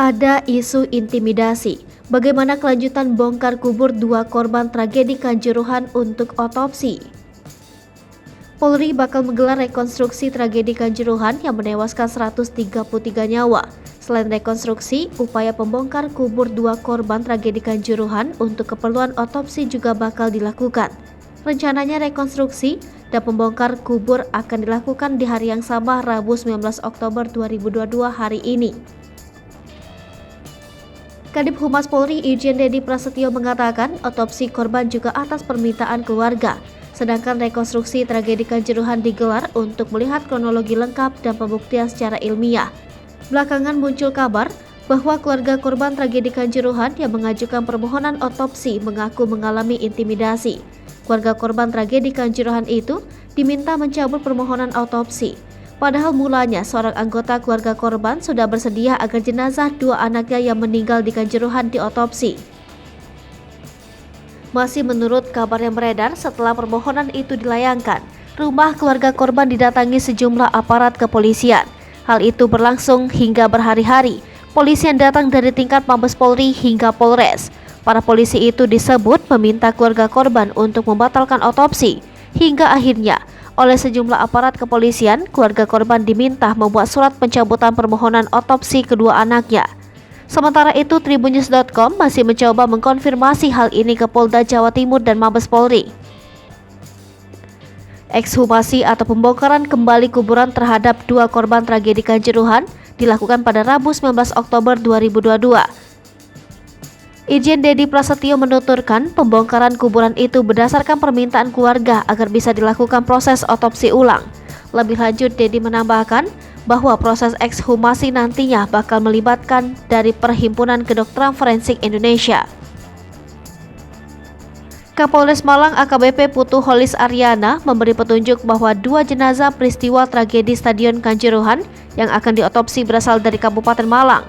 Ada isu intimidasi. Bagaimana kelanjutan bongkar kubur dua korban tragedi Kanjuruhan untuk otopsi? Polri bakal menggelar rekonstruksi tragedi Kanjuruhan yang menewaskan 133 nyawa. Selain rekonstruksi, upaya pembongkar kubur dua korban tragedi Kanjuruhan untuk keperluan otopsi juga bakal dilakukan. Rencananya rekonstruksi dan pembongkar kubur akan dilakukan di hari yang sama, Rabu 19 Oktober 2022 hari ini. Kadip Humas Polri Irjen Dedi Prasetyo mengatakan otopsi korban juga atas permintaan keluarga, sedangkan rekonstruksi tragedi Kanjuruhan digelar untuk melihat kronologi lengkap dan pembuktian secara ilmiah. Belakangan muncul kabar bahwa keluarga korban tragedi Kanjuruhan yang mengajukan permohonan otopsi mengaku mengalami intimidasi. Keluarga korban tragedi Kanjuruhan itu diminta mencabut permohonan otopsi. Padahal mulanya seorang anggota keluarga korban sudah bersedia agar jenazah dua anaknya yang meninggal di Kanjuruhan diotopsi. Masih menurut kabar yang beredar, setelah permohonan itu dilayangkan, rumah keluarga korban didatangi sejumlah aparat kepolisian. Hal itu berlangsung hingga berhari-hari. Polisi yang datang dari tingkat Mabes Polri hingga Polres. Para polisi itu disebut meminta keluarga korban untuk membatalkan otopsi. Hingga akhirnya oleh sejumlah aparat kepolisian, keluarga korban diminta membuat surat pencabutan permohonan otopsi kedua anaknya. Sementara itu, Tribunnews.com masih mencoba mengkonfirmasi hal ini ke Polda Jawa Timur dan Mabes Polri. Ekshumasi atau pembongkaran kembali kuburan terhadap dua korban tragedi Kanjuruhan dilakukan pada Rabu 19 Oktober 2022. Irjen Dedi Prasetyo menuturkan pembongkaran kuburan itu berdasarkan permintaan keluarga agar bisa dilakukan proses otopsi ulang. Lebih lanjut, Dedi menambahkan bahwa proses ekshumasi nantinya bakal melibatkan dari Perhimpunan Kedokteran Forensik Indonesia. Kapolres Malang AKBP Putu Holis Aryana memberi petunjuk bahwa dua jenazah peristiwa tragedi Stadion Kanjuruhan yang akan diotopsi berasal dari Kabupaten Malang.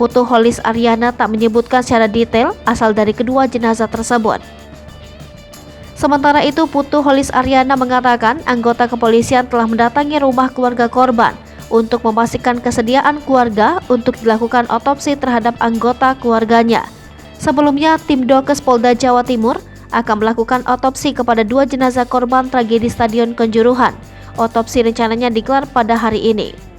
Putu Holis Aryana tak menyebutkan secara detail asal dari kedua jenazah tersebut. Sementara itu, Putu Holis Aryana mengatakan anggota kepolisian telah mendatangi rumah keluarga korban untuk memastikan kesediaan keluarga untuk dilakukan otopsi terhadap anggota keluarganya. Sebelumnya, tim Dokes Polda Jawa Timur akan melakukan otopsi kepada dua jenazah korban tragedi Stadion Kanjuruhan. Otopsi rencananya digelar pada hari ini.